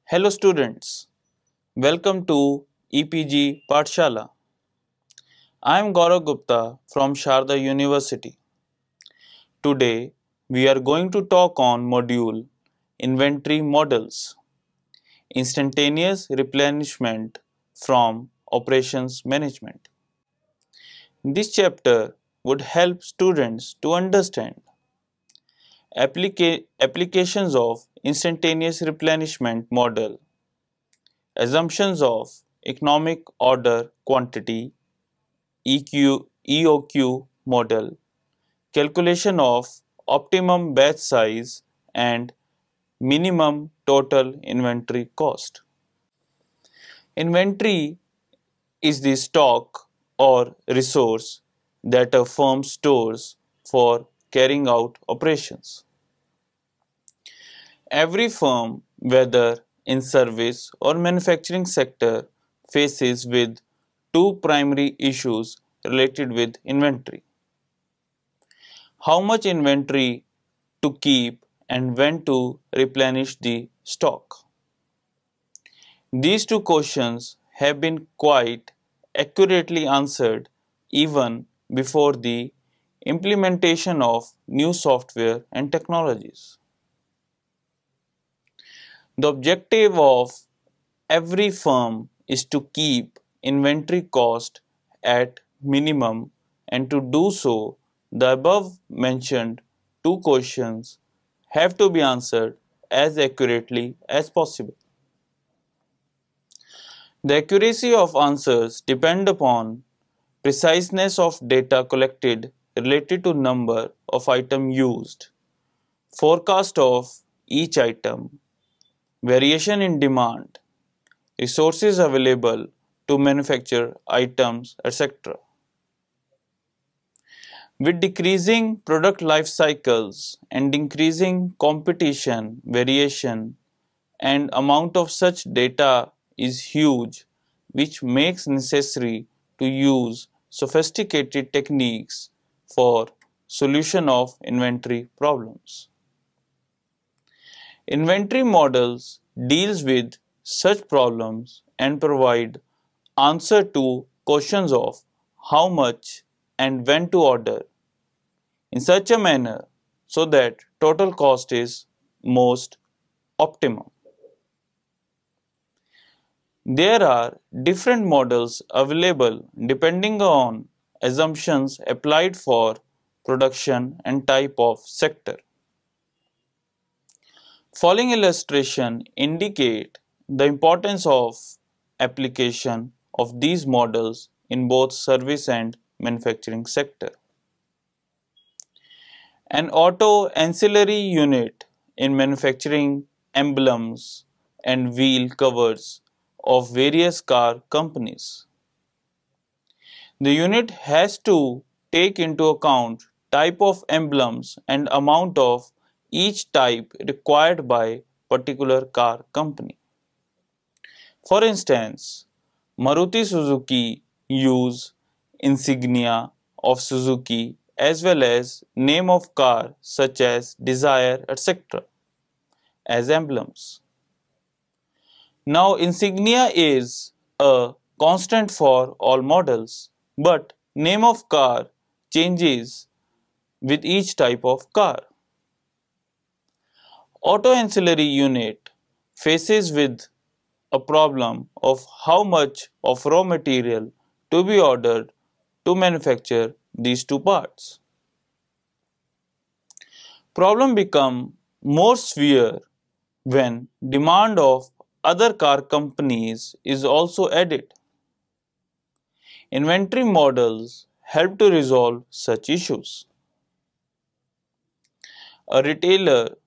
Hello students, welcome to EPG Pathshala. I am Gaurav Gupta from Sharda University. Today we are going to talk on module Inventory Models, Instantaneous Replenishment from Operations Management. This chapter would help students to understand applications of instantaneous replenishment model, assumptions of economic order quantity, EOQ model, calculation of optimum batch size and minimum total inventory cost. Inventory is the stock or resource that a firm stores for carrying out operations. Every firm, whether in service or manufacturing sector, faces with two primary issues related with inventory. How much inventory to keep and when to replenish the stock. These two questions have been quite accurately answered even before the implementation of new software and technologies. The objective of every firm is to keep inventory cost at minimum, and to do so, the above mentioned two questions have to be answered as accurately as possible. The accuracy of answers depend upon preciseness of data collected related to number of items used, forecast of each item, variation in demand, resources available to manufacture items, etc. With decreasing product life cycles and increasing competition, variation and amount of such data is huge, which makes necessary to use sophisticated techniques for solution of inventory problems. Inventory models deals with such problems and provide answer to questions of how much and when to order in such a manner so that total cost is most optimum. There are different models available depending on assumptions applied for production and type of sector. Following illustration indicate the importance of application of these models in both service and manufacturing sector. An auto ancillary unit in manufacturing emblems and wheel covers of various car companies. The unit has to take into account type of emblems and amount of each type required by particular car company. For instance, Maruti Suzuki use insignia of Suzuki as well as name of car such as Desire, etc. as emblems. Now insignia is a constant for all models, but name of car changes with each type of car. Auto ancillary unit faces with a problem of how much of raw material to be ordered to manufacture these two parts. Problem become more severe when demand of other car companies is also added. Inventory models help to resolve such issues. A retailer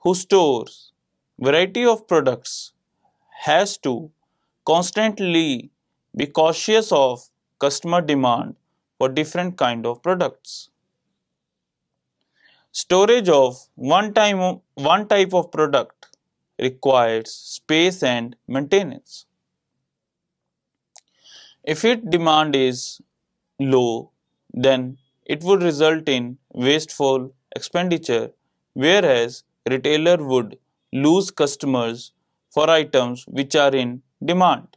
who stores variety of products has to constantly be cautious of customer demand for different kind of products. Storage of one type of product requires space and maintenance. If its demand is low, then it would result in wasteful expenditure, whereas retailer would lose customers for items which are in demand.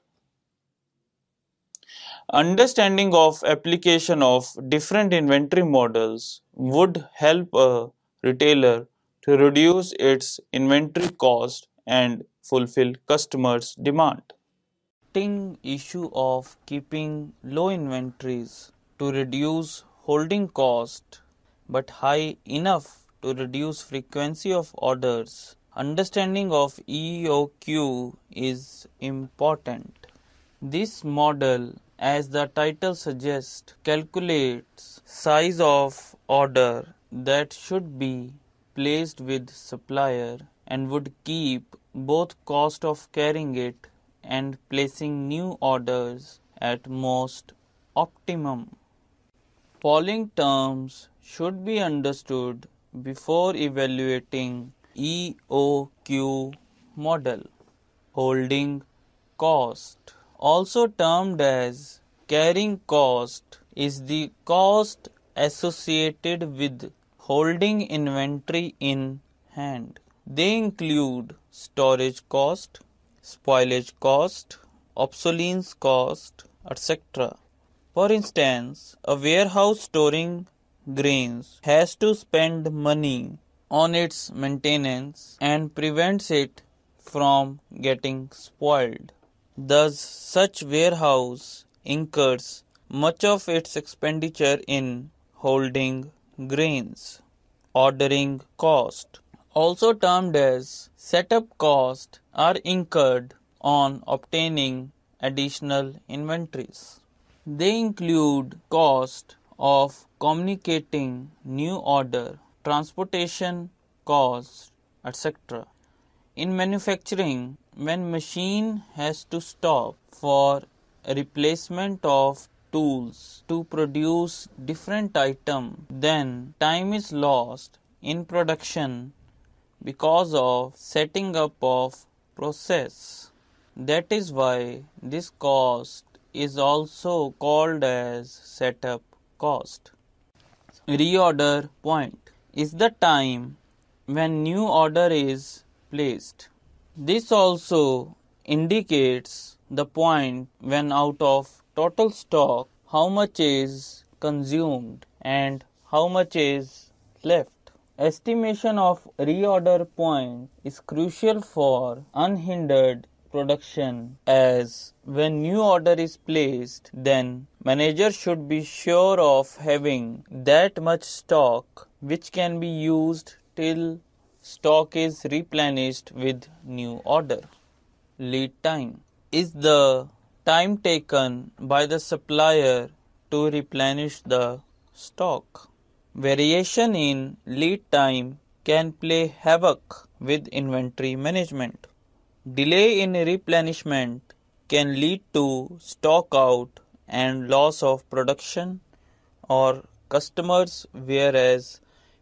Understanding of application of different inventory models would help a retailer to reduce its inventory cost and fulfill customers' demand. Issue of keeping low inventories to reduce holding cost but high enough to reduce frequency of orders. Understanding of EOQ is important. This model, as the title suggests, calculates size of order that should be placed with supplier and would keep both cost of carrying it and placing new orders at most optimum. Following terms should be understood before evaluating EOQ model. Holding cost, also termed as carrying cost, is the cost associated with holding inventory in hand. They include storage cost, spoilage cost, obsolescence cost, etc. For instance, a warehouse storing grains has to spend money on its maintenance and prevents it from getting spoiled. Thus, such warehouse incurs much of its expenditure in holding grains. Ordering cost, also termed as setup cost, are incurred on obtaining additional inventories. They include cost of communicating new order, transportation cost, etc. In manufacturing, when machine has to stop for replacement of tools to produce different item, then time is lost in production because of setting up of process. That is why this cost is also called as setup cost. Reorder point is the time when new order is placed. This also indicates the point when out of total stock how much is consumed and how much is left. Estimation of reorder point is crucial for unhindered production, as when new order is placed, then manager should be sure of having that much stock which can be used till stock is replenished with new order. Lead time is the time taken by the supplier to replenish the stock. Variation in lead time can play havoc with inventory management. Delay in replenishment can lead to stock out and loss of production or customers, whereas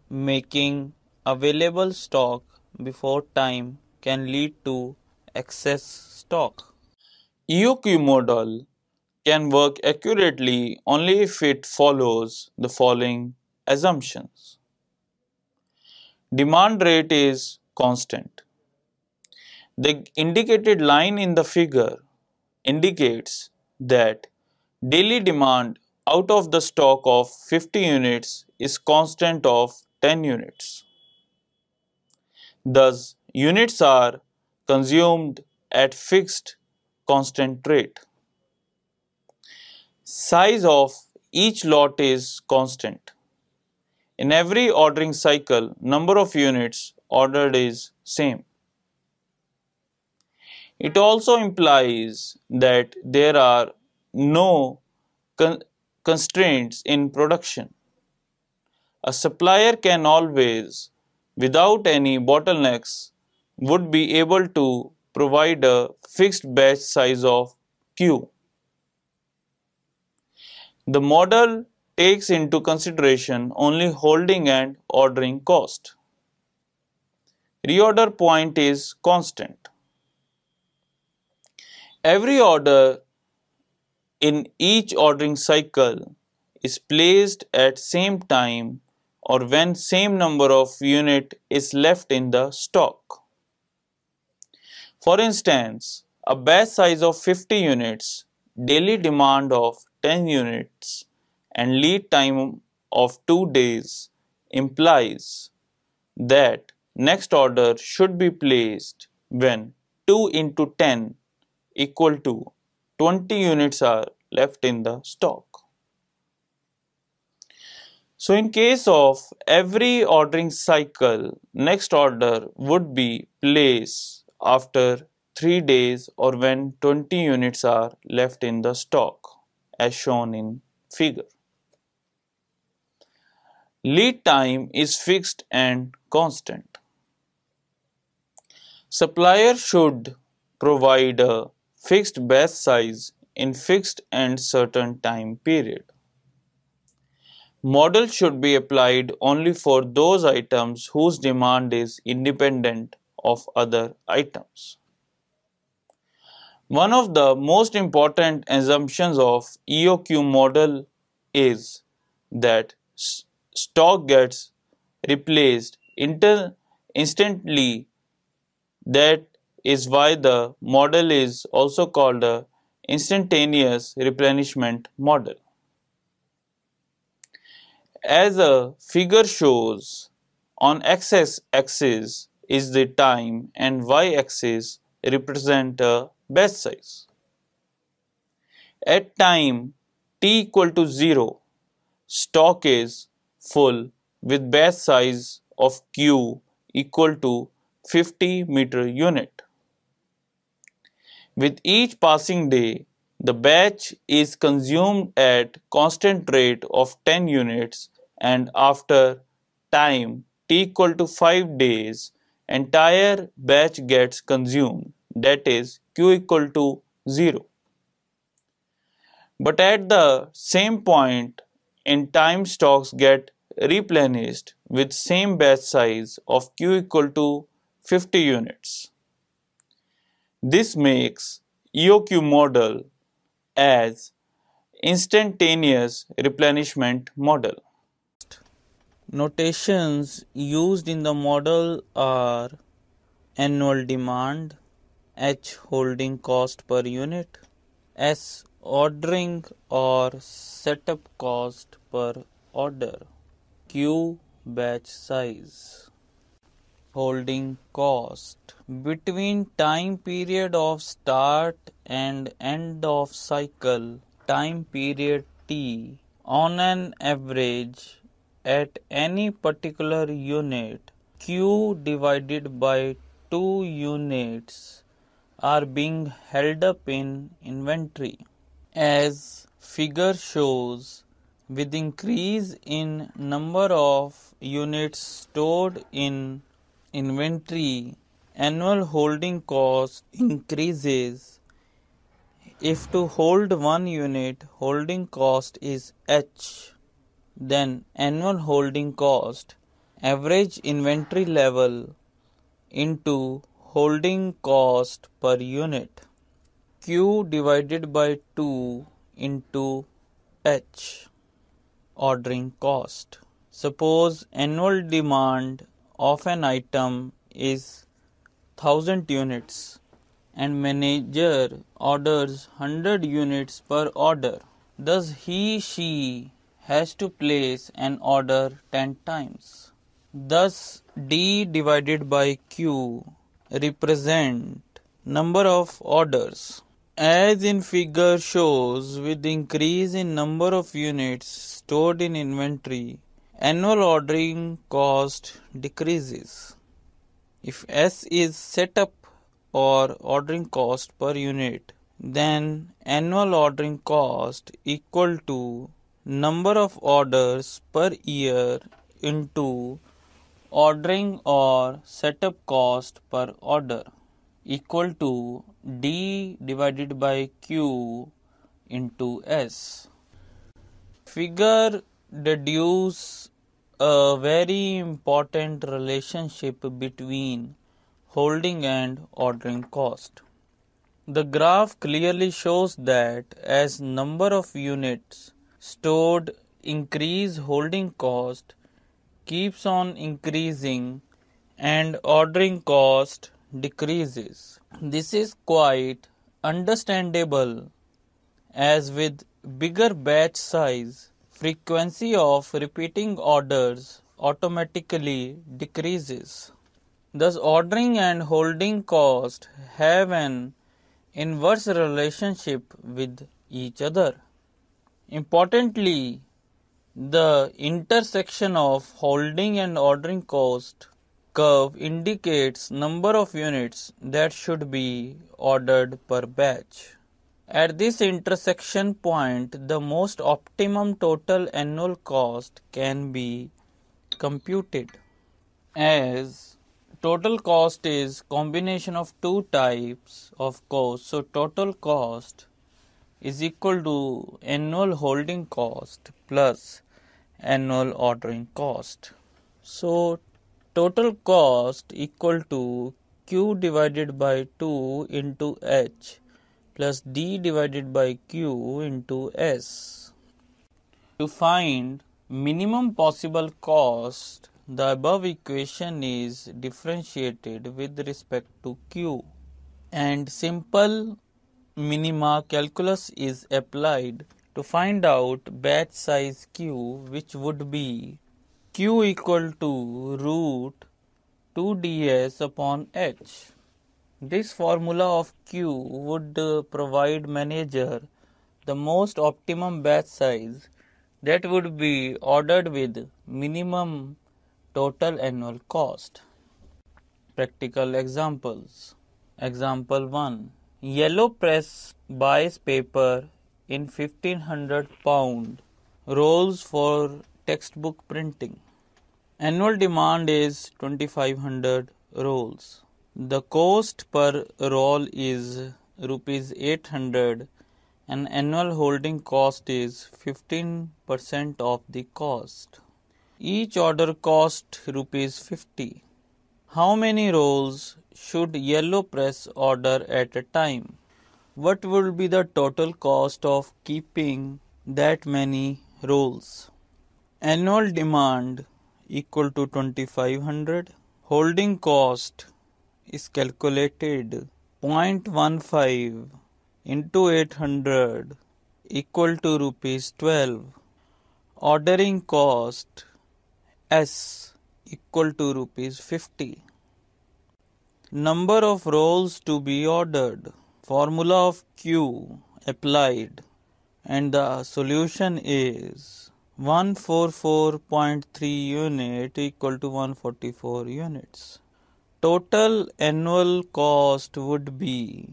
making available stock before time can lead to excess stock. EOQ model can work accurately only if it follows the following assumptions. Demand rate is constant. The indicated line in the figure indicates that daily demand out of the stock of 50 units is constant of 10 units. Thus, units are consumed at fixed constant rate. Size of each lot is constant. In every ordering cycle, number of units ordered is same. It also implies that there are no constraints in production. A supplier can always, without any bottlenecks, would be able to provide a fixed batch size of Q. The model takes into consideration only holding and ordering cost. Reorder point is constant. Every order in each ordering cycle is placed at same time or when same number of unit is left in the stock. For instance, a batch size of 50 units, daily demand of 10 units, and lead time of 2 days implies that next order should be placed when 2 into 10 equal to 20 units are left in the stock. So in case of every ordering cycle, next order would be placed after 3 days or when 20 units are left in the stock as shown in figure. Lead time is fixed and constant. Supplier should provide a fixed batch size in fixed and certain time period. Model should be applied only for those items whose demand is independent of other items. One of the most important assumptions of EOQ model is that stock gets replaced instantly. That is why the model is also called a instantaneous replenishment model. As a figure shows, on x-axis is the time and y-axis represent a batch size. At time t equal to 0, stock is full with batch size of Q equal to 50 meter unit. With each passing day, the batch is consumed at constant rate of 10 units and after time t equal to 5 days, entire batch gets consumed, that is Q equal to 0. But at the same point in time, stocks get replenished with same batch size of Q equal to 50 units. This makes EOQ model as instantaneous replenishment model. Notations used in the model are annual demand, H holding cost per unit, S ordering or setup cost per order, Q batch size. Holding cost between time period of start and end of cycle, time period T, on an average at any particular unit, Q divided by 2 units are being held up in inventory. As figure shows, with increase in number of units stored in inventory, annual holding cost increases. If to hold 1 unit, holding cost is H, then annual holding cost, average inventory level into holding cost per unit, Q divided by 2 into H, ordering cost. Suppose annual demand of an item is 1000 units and manager orders 100 units per order. Thus she has to place an order 10 times. Thus D divided by Q represent number of orders. As in figure shows, with increase in number of units stored in inventory, annual ordering cost decreases. If S is setup or ordering cost per unit, then annual ordering cost equal to number of orders per year into ordering or setup cost per order equal to D divided by Q into S. Figure deduce a very important relationship between holding and ordering cost. The graph clearly shows that as number of units stored increase, holding cost keeps on increasing and ordering cost decreases. This is quite understandable, as with bigger batch size, frequency of repeating orders automatically decreases. Thus, ordering and holding cost have an inverse relationship with each other. Importantly, the intersection of holding and ordering cost curve indicates number of units that should be ordered per batch. At this intersection point, the most optimum total annual cost can be computed, as total cost is combination of two types of cost. So total cost is equal to annual holding cost plus annual ordering cost. So total cost equal to Q divided by 2 into H plus D divided by Q into S. To find minimum possible cost, the above equation is differentiated with respect to Q, and simple minima calculus is applied to find out batch size Q, which would be Q equal to root 2ds upon H. This formula of Q would provide manager the most optimum batch size that would be ordered with minimum total annual cost. Practical examples. Example 1. Yellow press buys paper in 1500 pound rolls for textbook printing. Annual demand is 2500 rolls. The cost per roll is rupees 800 and annual holding cost is 15% of the cost. Each order cost rupees 50. How many rolls should yellow press order at a time? What will be the total cost of keeping that many rolls? Annual demand equal to 2500. Holding cost is calculated 0.15 into 800 equal to rupees 12. Ordering cost S equal to rupees 50. Number of rolls to be ordered. Formula of Q applied, and the solution is 144.3 unit equal to 144 units. Total annual cost would be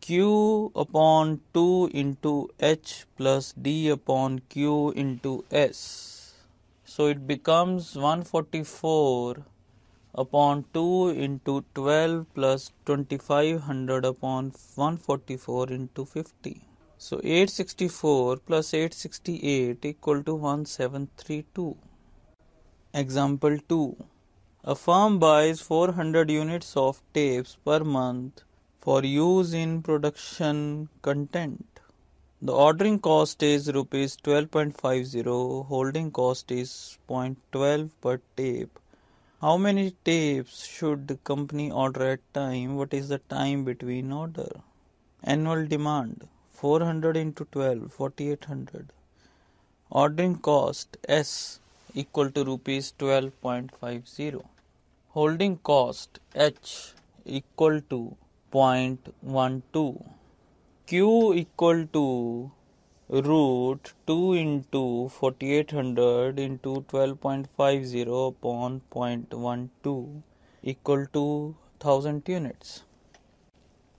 Q upon 2 into H plus D upon Q into S. So it becomes 144 upon 2 into 12 plus 2500 upon 144 into 50. So 864 plus 868 equal to 1732. Example 2. A firm buys 400 units of tapes per month for use in production content. The ordering cost is rupees 12.50, holding cost is 0.12 per tape. How many tapes should the company order at time? What is the time between order? Annual demand 400 into 12, 4800. Ordering cost S equal to rupees 12.50. Holding cost H equal to 0.12. Q equal to root 2 into 4800 into 12.50 upon 0.12 equal to 1000 units.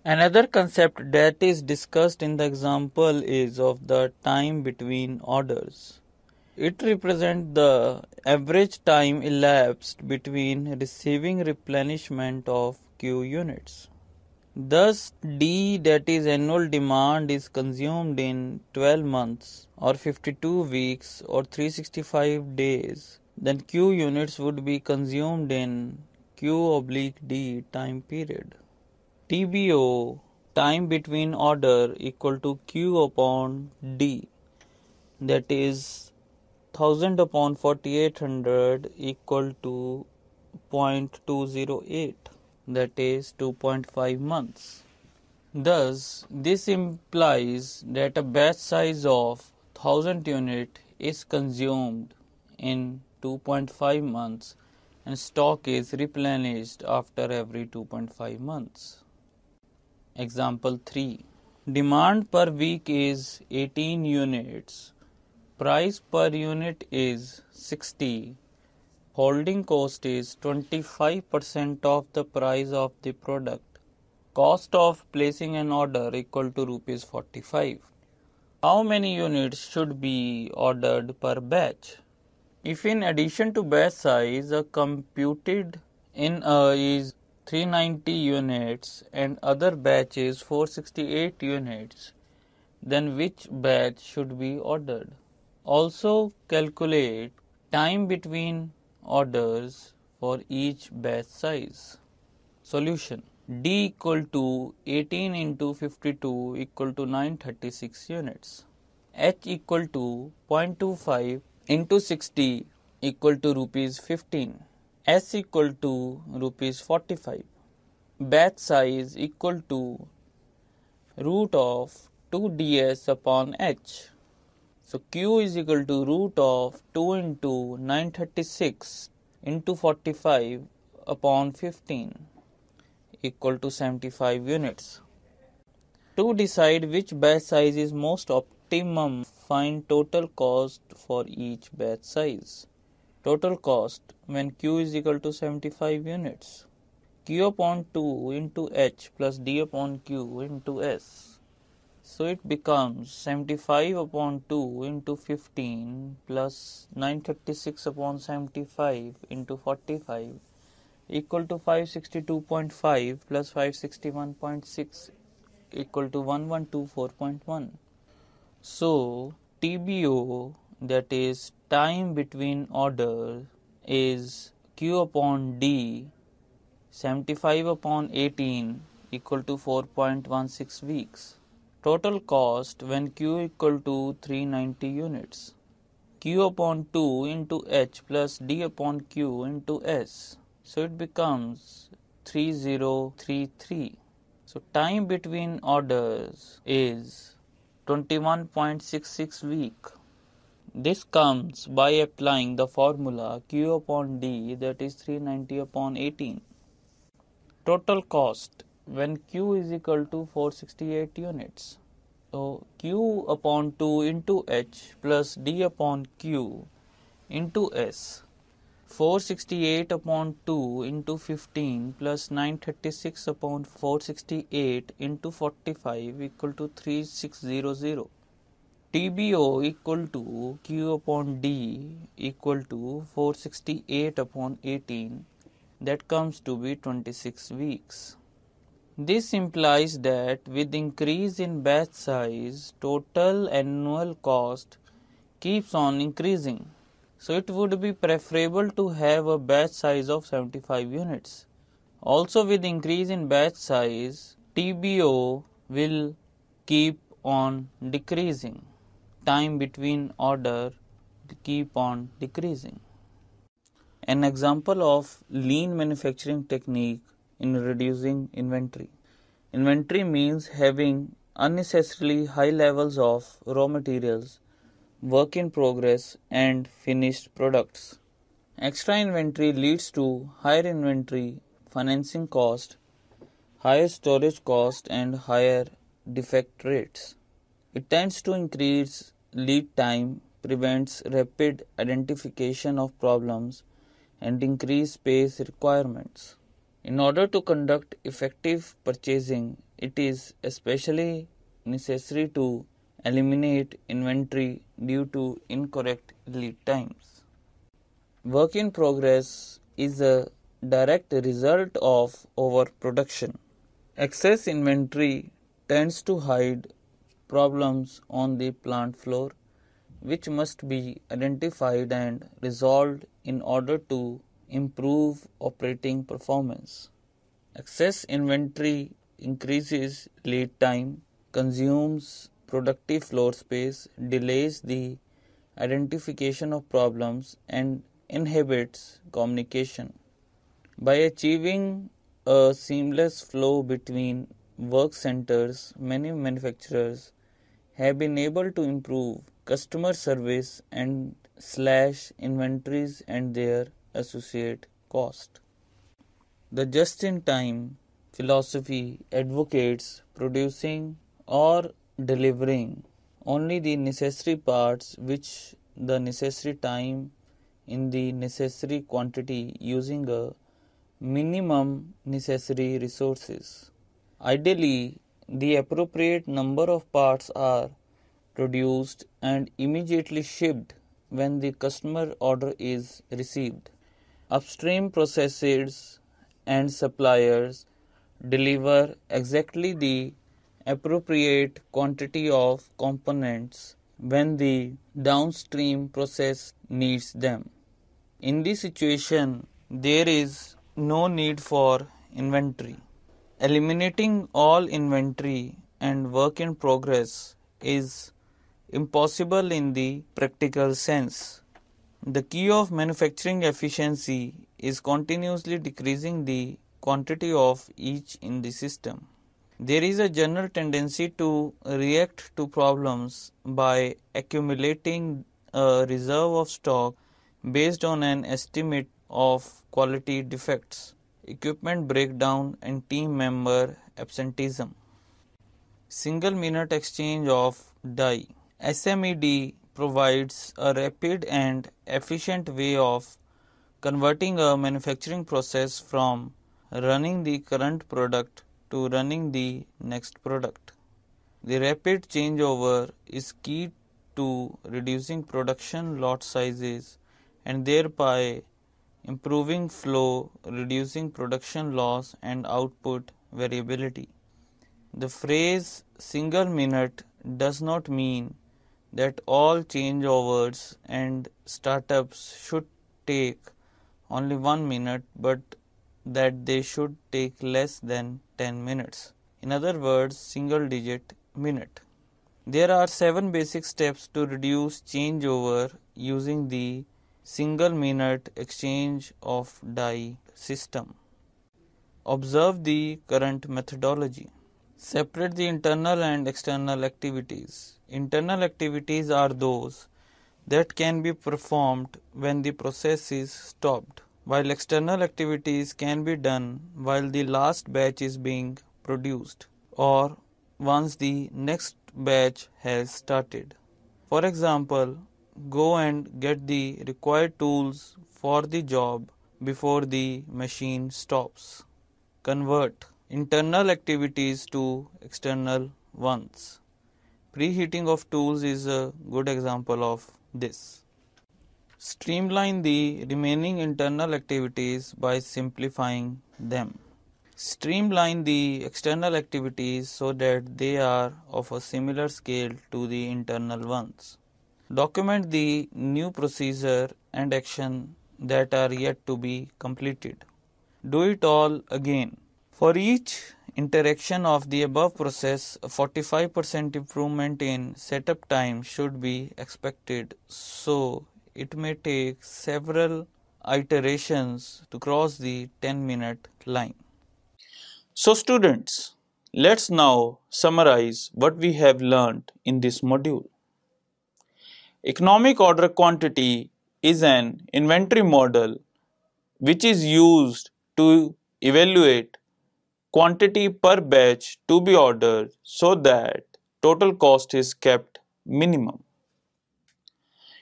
Another concept that is discussed in the example is of the time between orders. It represents the average time elapsed between receiving replenishment of Q units. Thus, D, that is annual demand, is consumed in 12 months or 52 weeks or 365 days. Then Q units would be consumed in Q/D time period. TBO, time between order, equal to Q upon D, that is 1000 upon 4800 equal to 0.208. that is 2.5 months. Thus, this implies that a batch size of 1000 unit is consumed in 2.5 months and stock is replenished after every 2.5 months. Example 3. Demand per week is 18 units. Price per unit is 60. Holding cost is 25% of the price of the product. Cost of placing an order equal to rupees 45. How many units should be ordered per batch? If in addition to batch size, a computed in is 390 units and other batch is 468 units, then which batch should be ordered? Also calculate time between orders for each batch size. Solution: D equal to 18 into 52 equal to 936 units. H equal to 0.25 into 60 equal to rupees 15. S equal to rupees 45. Batch size equal to root of 2ds upon H. So Q is equal to root of 2 into 936 into 45 upon 15 equal to 75 units. To decide which batch size is most optimum, find total cost for each batch size. Total cost when Q is equal to 75 units. Q upon 2 into H plus D upon Q into S. So it becomes 75 upon 2 into 15 plus 936 upon 75 into 45 equal to 562.5 plus 561.6 equal to 1124.1. So TBO, that is time between orders, is Q upon D 75 upon 18 equal to 4.16 weeks. Total cost when Q equal to 390 units. Q upon 2 into H plus D upon Q into S. So it becomes 3033. So time between orders is 21.66 week. This comes by applying the formula Q upon D, that is 390 upon 18. Total cost when Q is equal to 468 units. So Q upon 2 into H plus D upon Q into S. 468 upon 2 into 15 plus 936 upon 468 into 45 equal to 3600. TBO equal to Q upon D equal to 468 upon 18, that comes to be 26 weeks. This implies that with increase in batch size, total annual cost keeps on increasing. So it would be preferable to have a batch size of 75 units. Also with increase in batch size, TBO will keep on decreasing. Time between order will keep on decreasing. An example of lean manufacturing technique in reducing inventory. Inventory means having unnecessarily high levels of raw materials, work in progress and finished products. Extra inventory leads to higher inventory financing cost, higher storage cost and higher defect rates. It tends to increase lead time, prevents rapid identification of problems and increase space requirements. In order to conduct effective purchasing, it is especially necessary to eliminate inventory due to incorrect lead times. Work in progress is a direct result of overproduction. Excess inventory tends to hide problems on the plant floor, which must be identified and resolved in order to improve operating performance. Excess inventory increases lead time, consumes productive floor space, delays the identification of problems, and inhibits communication. By achieving a seamless flow between work centers, many manufacturers have been able to improve customer service and slash inventories and their associate cost. The just-in-time philosophy advocates producing or delivering only the necessary parts which the necessary time in the necessary quantity using a minimum necessary resources. Ideally, the appropriate number of parts are produced and immediately shipped when the customer order is received. Upstream processors and suppliers deliver exactly the appropriate quantity of components when the downstream process needs them. In this situation, there is no need for inventory. Eliminating all inventory and work in progress is impossible in the practical sense. The key of manufacturing efficiency is continuously decreasing the quantity of each in the system. There is a general tendency to react to problems by accumulating a reserve of stock based on an estimate of quality defects, equipment breakdown, and team member absenteeism. Single minute exchange of die. SMED provides a rapid and efficient way of converting a manufacturing process from running the current product to running the next product. The rapid changeover is key to reducing production lot sizes and thereby improving flow, reducing production loss and output variability. The phrase single minute does not mean that all changeovers and startups should take only 1 minute, but that they should take less than 10 minutes. In other words, single digit minute. There are 7 basic steps to reduce changeover using the single minute exchange of die system. Observe the current methodology. Separate the internal and external activities. Internal activities are those that can be performed when the process is stopped, while external activities can be done while the last batch is being produced or once the next batch has started. For example, go and get the required tools for the job before the machine stops. Convert internal activities to external ones. Preheating of tools is a good example of this. Streamline the remaining internal activities by simplifying them. Streamline the external activities so that they are of a similar scale to the internal ones. Document the new procedure and action that are yet to be completed. Do it all again. For each interaction of the above process, a 45% improvement in setup time should be expected, so it may take several iterations to cross the 10-minute line. So students, let's now summarize what we have learned in this module. Economic order quantity is an inventory model which is used to evaluate quantity per batch to be ordered so that total cost is kept minimum.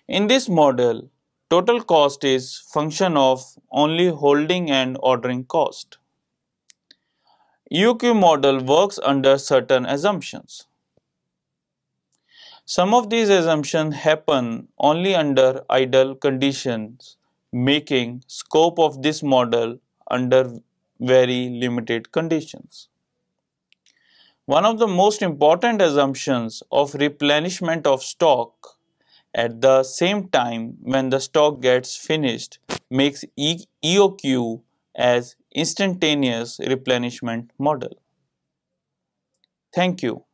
In this model, total cost is function of only holding and ordering cost. Yukie model works under certain assumptions. Some of these assumptions happen only under ideal conditions, making scope of this model under very limited conditions. One of the most important assumptions of replenishment of stock at the same time when the stock gets finished makes EOQ as instantaneous replenishment model. Thank you.